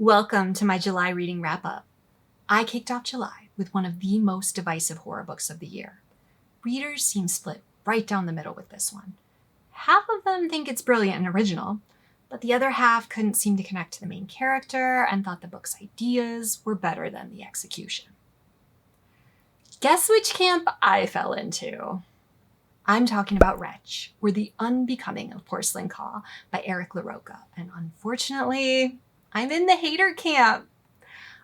Welcome to my July reading wrap-up. I kicked off July with one of the most divisive horror books of the year. Readers seem split right down the middle with this one. Half of them think it's brilliant and original, but the other half couldn't seem to connect to the main character and thought the book's ideas were better than the execution. Guess which camp I fell into? I'm talking about Wretch, or The Unbecoming of Porcelain Caw by LaRocca, and unfortunately, I'm in the hater camp.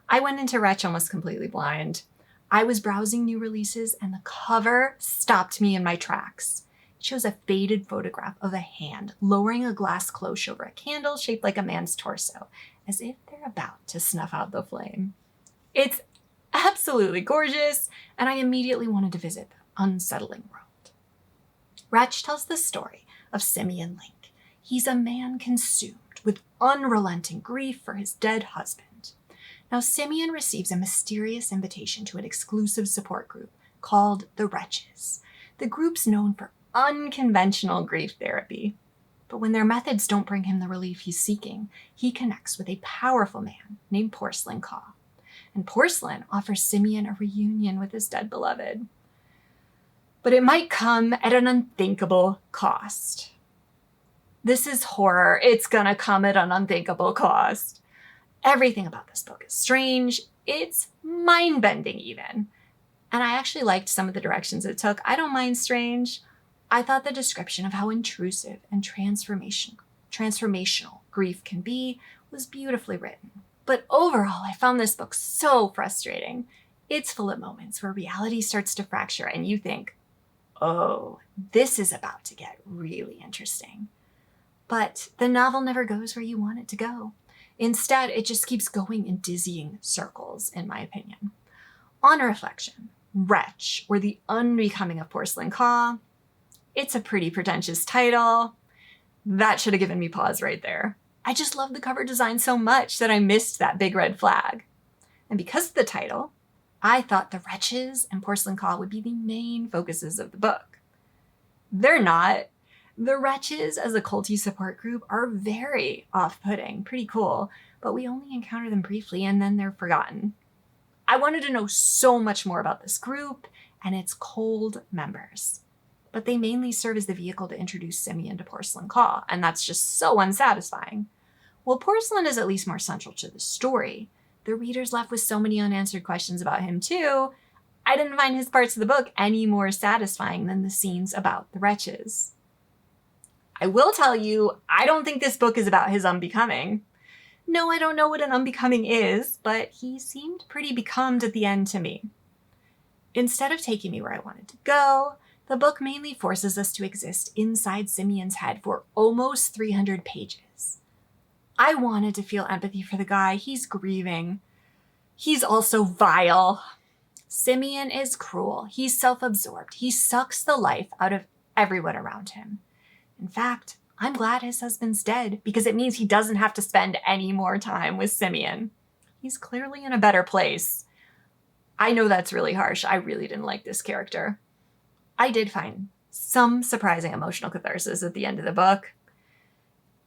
I went into Wretch almost completely blind. I was browsing new releases and the cover stopped me in my tracks. It shows a faded photograph of a hand lowering a glass cloche over a candle shaped like a man's torso, as if they're about to snuff out the flame. It's absolutely gorgeous, and I immediately wanted to visit the unsettling world. Wretch tells the story of Simeon Link. He's a man consumed with unrelenting grief for his dead husband. Now, Simeon receives a mysterious invitation to an exclusive support group called the Wretches. The group's known for unconventional grief therapy. But when their methods don't bring him the relief he's seeking, he connects with a powerful man named Porcelain Caw. And Porcelain offers Simeon a reunion with his dead beloved. But it might come at an unthinkable cost. This is horror. It's gonna come at an unthinkable cost. Everything about this book is strange. It's mind-bending even. And I actually liked some of the directions it took. I don't mind strange. I thought the description of how intrusive and transformational grief can be was beautifully written. But overall, I found this book so frustrating. It's full of moments where reality starts to fracture and you think, oh, this is about to get really interesting. But the novel never goes where you want it to go. Instead, it just keeps going in dizzying circles, in my opinion. On reflection, Wretch, or The Unbecoming of Porcelain Caw, it's a pretty pretentious title. That should have given me pause right there. I just love the cover design so much that I missed that big red flag. And because of the title, I thought the Wretches and Porcelain Caw would be the main focuses of the book. They're not. The Wretches as a culty support group are very off-putting, pretty cool, but we only encounter them briefly and then they're forgotten. I wanted to know so much more about this group and its cold members, but they mainly serve as the vehicle to introduce Simeon to Porcelain Caw, and that's just so unsatisfying. While Porcelain is at least more central to the story, the reader's left with so many unanswered questions about him too. I didn't find his parts of the book any more satisfying than the scenes about the Wretches. I will tell you, I don't think this book is about his unbecoming. No, I don't know what an unbecoming is, but he seemed pretty becomed at the end to me. Instead of taking me where I wanted to go, the book mainly forces us to exist inside Simeon's head for almost 300 pages. I wanted to feel empathy for the guy. He's grieving. He's also vile. Simeon is cruel. He's self-absorbed. He sucks the life out of everyone around him. In fact, I'm glad his husband's dead because it means he doesn't have to spend any more time with Simeon. He's clearly in a better place. I know that's really harsh. I really didn't like this character. I did find some surprising emotional catharsis at the end of the book.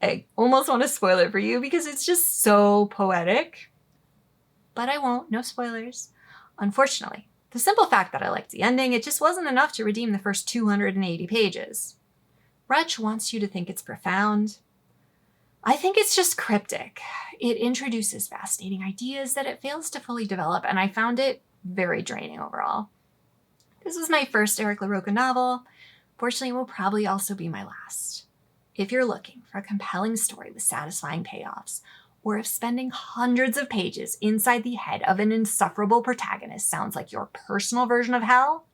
I almost want to spoil it for you because it's just so poetic. But I won't. No spoilers. Unfortunately, the simple fact that I liked the ending, it just wasn't enough to redeem the first 280 pages. Wretch wants you to think it's profound. I think it's just cryptic. It introduces fascinating ideas that it fails to fully develop, and I found it very draining overall. This was my first LaRocca novel. Fortunately, it will probably also be my last. If you're looking for a compelling story with satisfying payoffs, or if spending hundreds of pages inside the head of an insufferable protagonist sounds like your personal version of hell,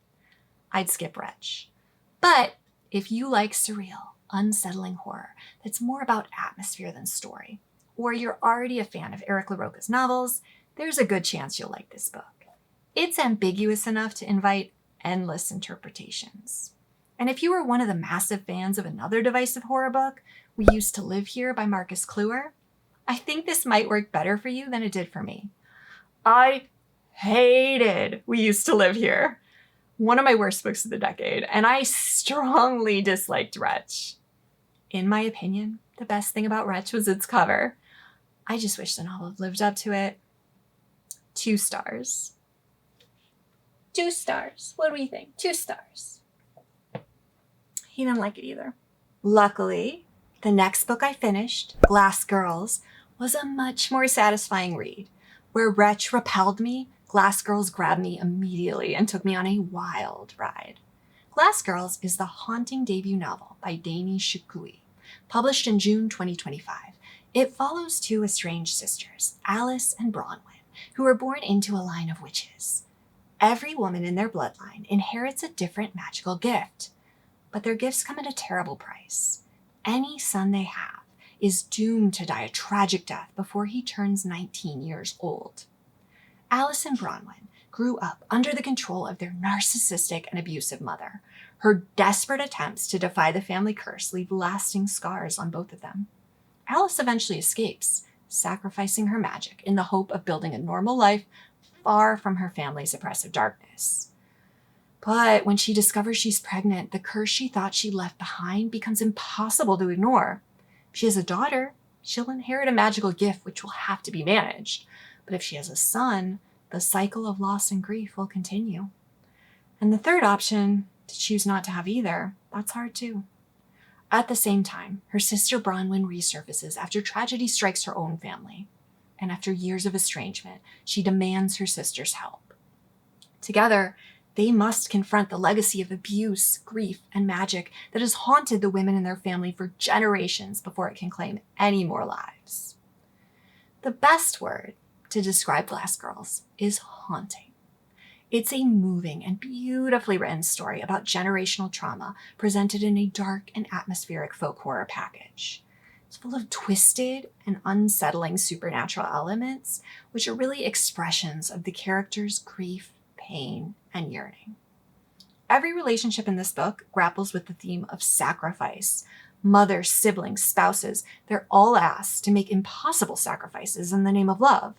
I'd skip Wretch. But if you like surreal, unsettling horror that's more about atmosphere than story, or you're already a fan of LaRocca's novels, there's a good chance you'll like this book. It's ambiguous enough to invite endless interpretations. And if you were one of the massive fans of another divisive horror book, We Used to Live Here by Marcus Kluwer, I think this might work better for you than it did for me. I hated We Used to Live Here. One of my worst books of the decade, and I strongly disliked Wretch. In my opinion, the best thing about Wretch was its cover. I just wish the novel lived up to it. 2 stars. 2 stars. What do we think? 2 stars. He didn't like it either. Luckily, the next book I finished, Glass Girls, was a much more satisfying read. Where Wretch repelled me, Glass Girls grabbed me immediately and took me on a wild ride. Glass Girls is the haunting debut novel by Danie Shokoohi, published in June 2025. It follows 2 estranged sisters, Alice and Bronwyn, who are born into a line of witches. Every woman in their bloodline inherits a different magical gift, but their gifts come at a terrible price. Any son they have is doomed to die a tragic death before he turns 19 years old. Alice and Bronwyn grew up under the control of their narcissistic and abusive mother. Her desperate attempts to defy the family curse leave lasting scars on both of them. Alice eventually escapes, sacrificing her magic in the hope of building a normal life far from her family's oppressive darkness. But when she discovers she's pregnant, the curse she thought she left behind becomes impossible to ignore. If she has a daughter, she'll inherit a magical gift which will have to be managed. But if she has a son, the cycle of loss and grief will continue. And the third option, to choose not to have either, that's hard too. At the same time, her sister Bronwyn resurfaces after tragedy strikes her own family. And after years of estrangement, she demands her sister's help. Together, they must confront the legacy of abuse, grief, and magic that has haunted the women in their family for generations before it can claim any more lives. The best word to describe Glass Girls is haunting. It's a moving and beautifully written story about generational trauma presented in a dark and atmospheric folk horror package. It's full of twisted and unsettling supernatural elements, which are really expressions of the characters' grief, pain, and yearning. Every relationship in this book grapples with the theme of sacrifice. Mothers, siblings, spouses, they're all asked to make impossible sacrifices in the name of love.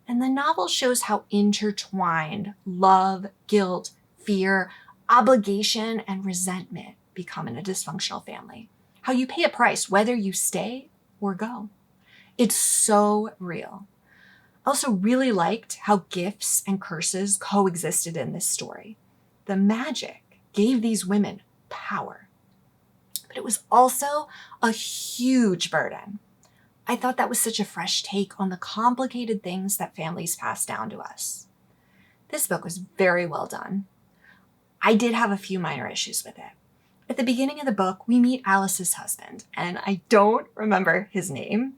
And the novel shows how intertwined love, guilt, fear, obligation, and resentment become in a dysfunctional family. How you pay a price whether you stay or go. It's so real. I also really liked how gifts and curses coexisted in this story. The magic gave these women power, but it was also a huge burden. I thought that was such a fresh take on the complicated things that families pass down to us. This book was very well done. I did have a few minor issues with it. At the beginning of the book, we meet Alice's husband, and I don't remember his name.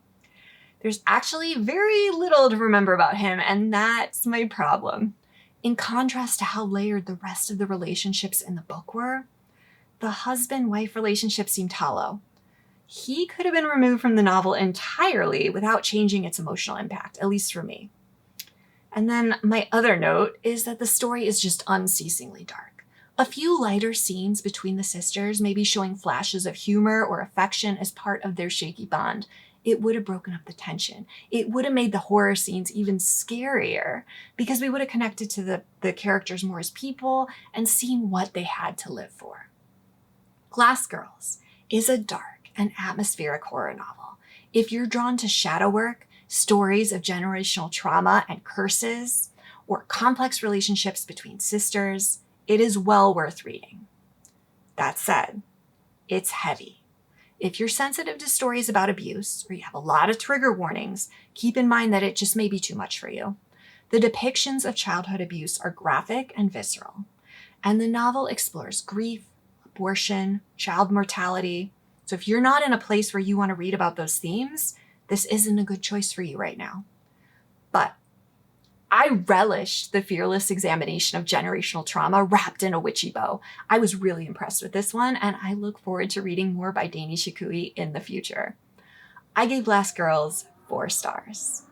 There's actually very little to remember about him, and that's my problem. In contrast to how layered the rest of the relationships in the book were, the husband-wife relationship seemed hollow. He could have been removed from the novel entirely without changing its emotional impact, at least for me. And then my other note is that the story is just unceasingly dark. A few lighter scenes between the sisters, maybe showing flashes of humor or affection as part of their shaky bond, it would have broken up the tension. It would have made the horror scenes even scarier because we would have connected to the characters more as people and seen what they had to live for. Glass Girls is a dark and atmospheric horror novel. If you're drawn to shadow work, stories of generational trauma and curses, or complex relationships between sisters, it is well worth reading. That said, it's heavy. If you're sensitive to stories about abuse, or you have a lot of trigger warnings, keep in mind that it just may be too much for you. The depictions of childhood abuse are graphic and visceral, and the novel explores grief, abortion, child mortality. So if you're not in a place where you want to read about those themes, this isn't a good choice for you right now. But I relished the fearless examination of generational trauma wrapped in a witchy bow. I was really impressed with this one, and I look forward to reading more by Danie Shokoohi in the future. I gave Glass Girls 4 stars.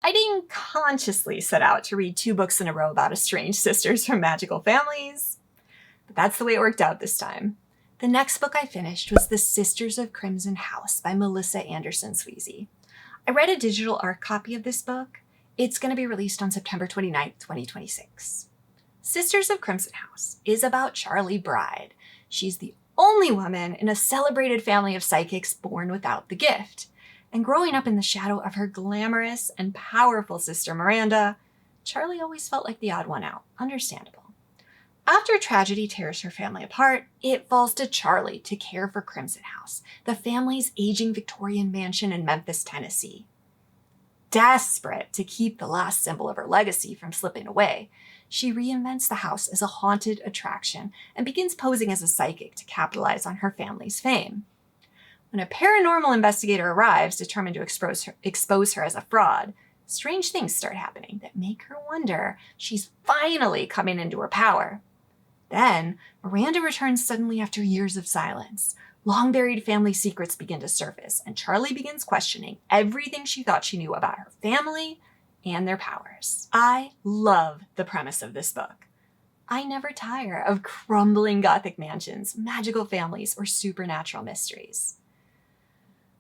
I didn't consciously set out to read 2 books in a row about estranged sisters from magical families, but that's the way it worked out this time. The next book I finished was The Sisters of Crimson House by Melissa Anderson Sweazy. I read a digital art copy of this book. It's going to be released on September 29th, 2026. Sisters of Crimson House is about Charlie Bride. She's the only woman in a celebrated family of psychics born without the gift. And growing up in the shadow of her glamorous and powerful sister Miranda, Charlie always felt like the odd one out. Understandable. After tragedy tears her family apart, it falls to Charlie to care for Crimson House, the family's aging Victorian mansion in Memphis, Tennessee. Desperate to keep the last symbol of her legacy from slipping away, she reinvents the house as a haunted attraction and begins posing as a psychic to capitalize on her family's fame. When a paranormal investigator arrives, determined to expose her as a fraud, strange things start happening that make her wonder she's finally coming into her power. Then, Miranda returns suddenly after years of silence. Long-buried family secrets begin to surface, and Charlie begins questioning everything she thought she knew about her family and their powers. I love the premise of this book. I never tire of crumbling Gothic mansions, magical families, or supernatural mysteries.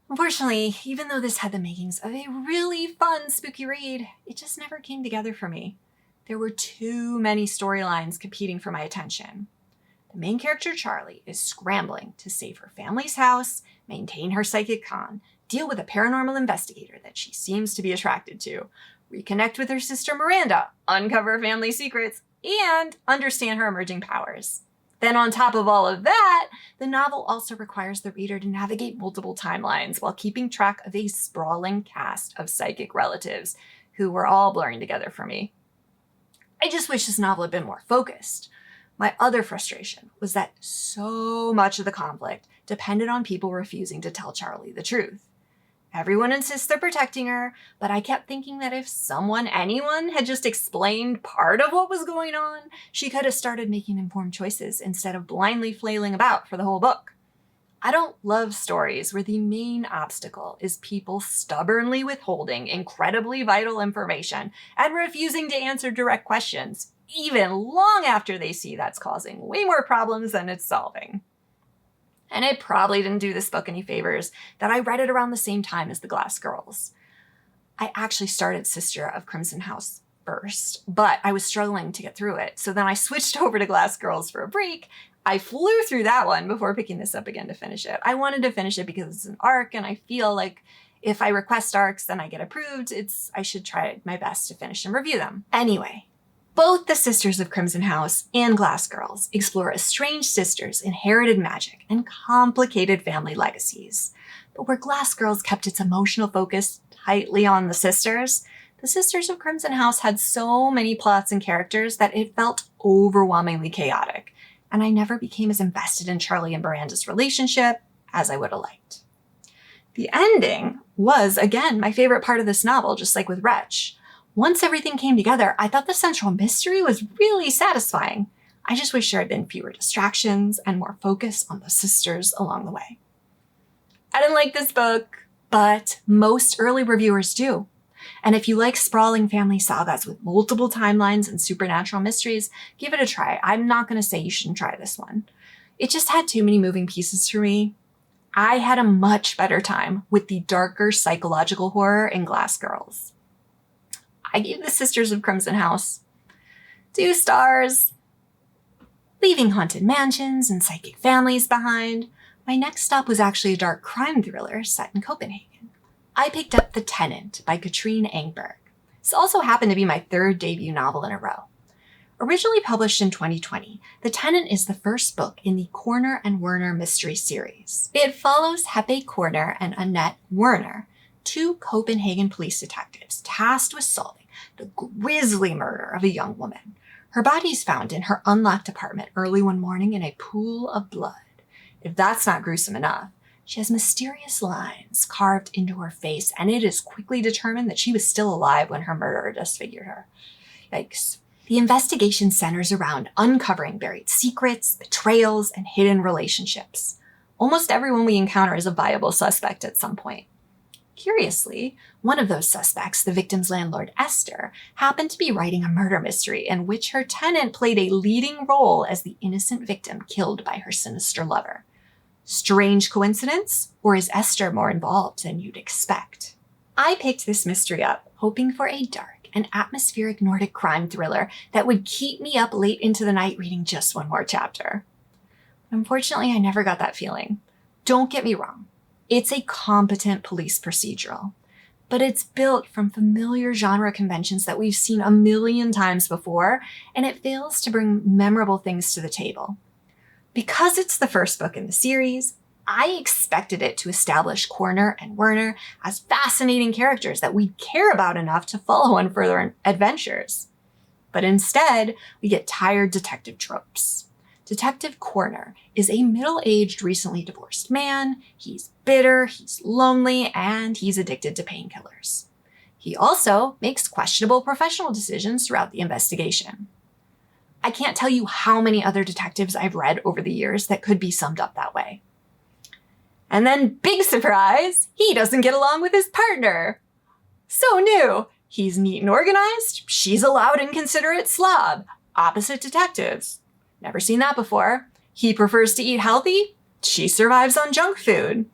Unfortunately, even though this had the makings of a really fun, spooky read, it just never came together for me. There were too many storylines competing for my attention. The main character, Charlie, is scrambling to save her family's house, maintain her psychic con, deal with a paranormal investigator that she seems to be attracted to, reconnect with her sister Miranda, uncover family secrets, and understand her emerging powers. Then on top of all of that, the novel also requires the reader to navigate multiple timelines while keeping track of a sprawling cast of psychic relatives who were all blurring together for me. I just wish this novel had been more focused. My other frustration was that so much of the conflict depended on people refusing to tell Charlie the truth. Everyone insists they're protecting her, but I kept thinking that if anyone had just explained part of what was going on, she could have started making informed choices instead of blindly flailing about for the whole book. I don't love stories where the main obstacle is people stubbornly withholding incredibly vital information and refusing to answer direct questions, even long after they see that's causing way more problems than it's solving. And it probably didn't do this book any favors that I read it around the same time as The Glass Girls. I actually started Sister of Crimson House first, but I was struggling to get through it. So then I switched over to Glass Girls for a break. I flew through that one before picking this up again to finish it. I wanted to finish it because it's an arc, and I feel like if I request arcs, then I get approved. I should try my best to finish and review them. Anyway, both The Sisters of Crimson House and Glass Girls explore estranged sisters, inherited magic, and complicated family legacies. But where Glass Girls kept its emotional focus tightly on the sisters, The Sisters of Crimson House had so many plots and characters that it felt overwhelmingly chaotic, and I never became as invested in Charlie and Miranda's relationship as I would have liked. The ending was, again, my favorite part of this novel, just like with Wretch. Once everything came together, I thought the central mystery was really satisfying. I just wish there had been fewer distractions and more focus on the sisters along the way. I didn't like this book, but most early reviewers do. And if you like sprawling family sagas with multiple timelines and supernatural mysteries, give it a try. I'm not going to say you shouldn't try this one. It just had too many moving pieces for me. I had a much better time with the darker psychological horror in Glass Girls. I gave The Sisters of Crimson House 2 stars. Leaving haunted mansions and psychic families behind, my next stop was actually a dark crime thriller set in Copenhagen. I picked up The Tenant by Katrine Engberg. This also happened to be my 3rd debut novel in a row. Originally published in 2020, The Tenant is the first book in the Corner and Werner mystery series. It follows Heppe Corner and Annette Werner, 2 Copenhagen police detectives tasked with solving the grisly murder of a young woman. Her body is found in her unlocked apartment early one morning in a pool of blood. If that's not gruesome enough, she has mysterious lines carved into her face, and it is quickly determined that she was still alive when her murderer disfigured her. Yikes. The investigation centers around uncovering buried secrets, betrayals, and hidden relationships. Almost everyone we encounter is a viable suspect at some point. Curiously, one of those suspects, the victim's landlord Esther, happened to be writing a murder mystery in which her tenant played a leading role as the innocent victim killed by her sinister lover. Strange coincidence? Or is Esther more involved than you'd expect? I picked this mystery up, hoping for a dark and atmospheric Nordic crime thriller that would keep me up late into the night reading just one more chapter. Unfortunately, I never got that feeling. Don't get me wrong. It's a competent police procedural, but it's built from familiar genre conventions that we've seen a million times before, and it fails to bring memorable things to the table. Because it's the first book in the series, I expected it to establish Corner and Werner as fascinating characters that we'd care about enough to follow on further adventures. But instead, we get tired detective tropes. Detective Corner is a middle-aged, recently divorced man. He's bitter, he's lonely, and he's addicted to painkillers. He also makes questionable professional decisions throughout the investigation. I can't tell you how many other detectives I've read over the years that could be summed up that way. And then, big surprise, he doesn't get along with his partner. So new. He's neat and organized. She's a loud and considerate slob. Opposite detectives. Never seen that before. He prefers to eat healthy. She survives on junk food.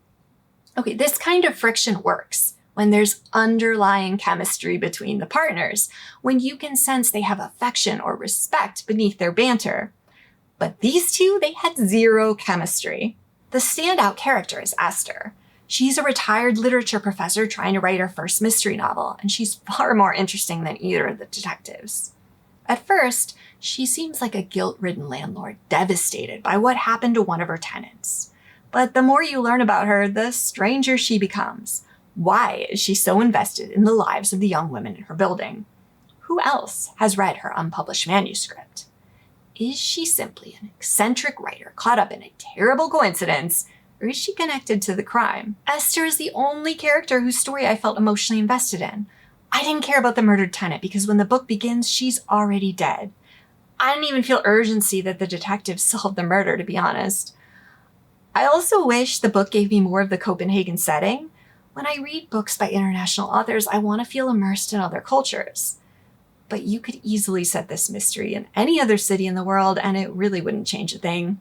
Okay, this kind of friction works when there's underlying chemistry between the partners, when you can sense they have affection or respect beneath their banter. But these two, they had zero chemistry. The standout character is Esther. She's a retired literature professor trying to write her first mystery novel, and she's far more interesting than either of the detectives. At first, she seems like a guilt-ridden landlord devastated by what happened to one of her tenants. But the more you learn about her, the stranger she becomes. Why is she so invested in the lives of the young women in her building? Who else has read her unpublished manuscript? Is she simply an eccentric writer caught up in a terrible coincidence, or is she connected to the crime? Esther is the only character whose story I felt emotionally invested in. I didn't care about the murdered tenant because when the book begins, she's already dead. I didn't even feel urgency that the detectives solved the murder, to be honest. I also wish the book gave me more of the Copenhagen setting. When I read books by international authors, I want to feel immersed in other cultures. But you could easily set this mystery in any other city in the world, and it really wouldn't change a thing.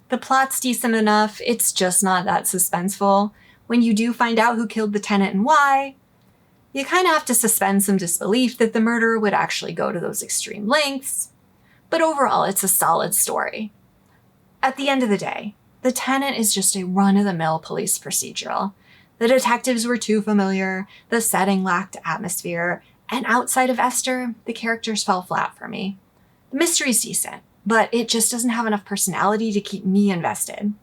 The plot's decent enough, it's just not that suspenseful. When you do find out who killed the tenant and why, you kind of have to suspend some disbelief that the murderer would actually go to those extreme lengths. But overall, it's a solid story. At the end of the day, The Tenant is just a run-of-the-mill police procedural. The detectives were too familiar, the setting lacked atmosphere, and outside of Esther, the characters fell flat for me. The mystery's decent, but it just doesn't have enough personality to keep me invested.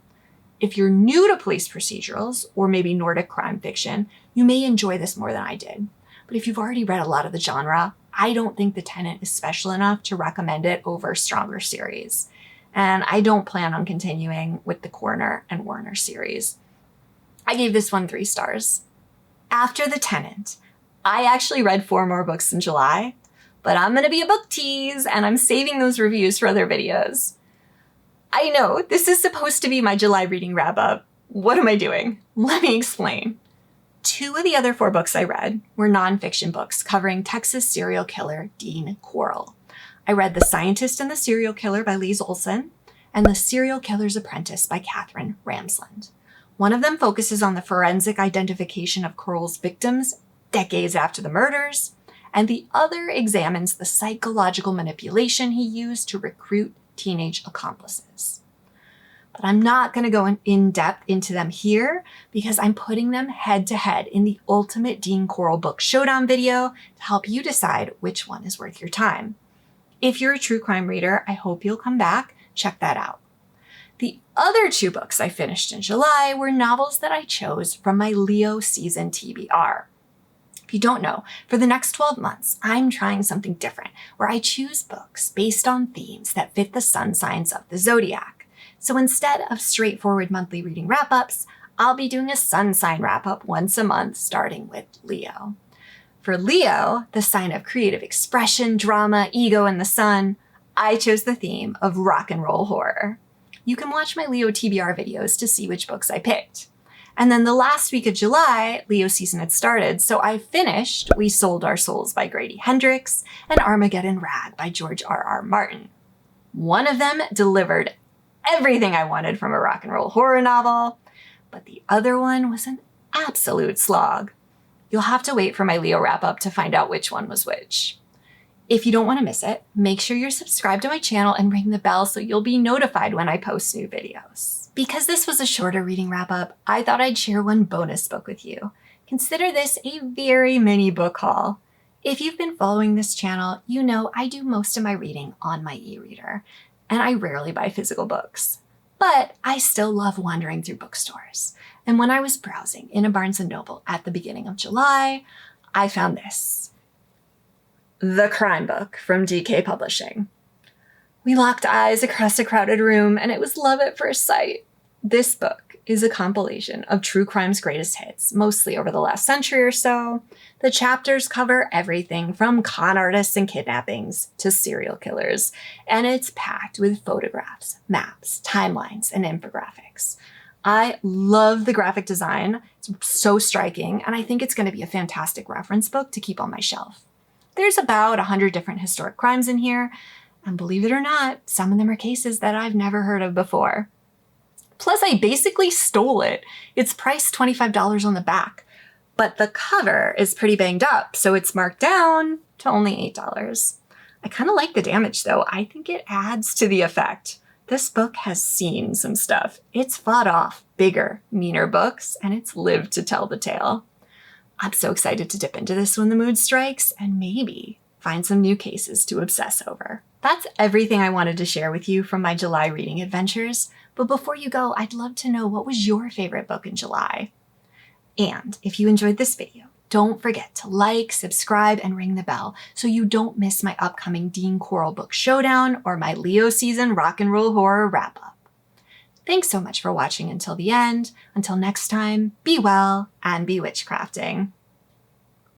If you're new to police procedurals, or maybe Nordic crime fiction, you may enjoy this more than I did. But if you've already read a lot of the genre, I don't think The Tenant is special enough to recommend it over stronger series. And I don't plan on continuing with the Corner and Werner series. I gave this one 3 stars. After The Tenant, I actually read 4 more books in July, but I'm going to be a book tease, and I'm saving those reviews for other videos. I know, this is supposed to be my July reading wrap-up. What am I doing? Let me explain. 2 of the other 4 books I read were nonfiction books covering Texas serial killer Dean Corll. I read The Scientist and the Serial Killer by Lise Olson and The Serial Killer's Apprentice by Katherine Ramsland. One of them focuses on the forensic identification of Corll's victims decades after the murders, and the other examines the psychological manipulation he used to recruit teenage accomplices. But I'm not going to go in depth into them here because I'm putting them head to head in the ultimate Dean Corll book showdown video to help you decide which one is worth your time. If you're a true crime reader, I hope you'll come back, check that out. The other 2 books I finished in July were novels that I chose from my Leo season TBR. If you don't know, for the next 12 months, I'm trying something different where I choose books based on themes that fit the sun signs of the zodiac. So instead of straightforward monthly reading wrap-ups, I'll be doing a sun sign wrap-up once a month, starting with Leo. For Leo, the sign of creative expression, drama, ego, and the sun, I chose the theme of rock and roll horror. You can watch my Leo TBR videos to see which books I picked. And then the last week of July, Leo season had started, so I finished We Sold Our Souls by Grady Hendrix and Armageddon Rag by George R.R. Martin. One of them delivered everything I wanted from a rock and roll horror novel, but the other one was an absolute slog. You'll have to wait for my Leo wrap-up to find out which one was which. If you don't want to miss it, make sure you're subscribed to my channel and ring the bell so you'll be notified when I post new videos. Because this was a shorter reading wrap-up, I thought I'd share one bonus book with you. Consider this a very mini book haul. If you've been following this channel, you know I do most of my reading on my e-reader, and I rarely buy physical books. But I still love wandering through bookstores. And when I was browsing in a Barnes & Noble at the beginning of July, I found this. The Crime Book from DK Publishing. We locked eyes across a crowded room, and it was love at first sight. This book is a compilation of true crime's greatest hits, mostly over the last century or so. The chapters cover everything from con artists and kidnappings to serial killers, and it's packed with photographs, maps, timelines, and infographics. I love the graphic design. It's so striking, and I think it's going to be a fantastic reference book to keep on my shelf. There's about 100 different historic crimes in here, and believe it or not, some of them are cases that I've never heard of before. Plus, I basically stole it. It's priced $25 on the back, but the cover is pretty banged up, so it's marked down to only $8. I kind of like the damage, though. I think it adds to the effect. This book has seen some stuff. It's fought off bigger, meaner books, and it's lived to tell the tale. I'm so excited to dip into this when the mood strikes and maybe find some new cases to obsess over. That's everything I wanted to share with you from my July reading adventures. But before you go, I'd love to know, what was your favorite book in July? And if you enjoyed this video, don't forget to like, subscribe, and ring the bell so you don't miss my upcoming Dean Corll Book Showdown or my Leo season rock and roll horror wrap-up. Thanks so much for watching until the end. Until next time, be well and be witchcrafting.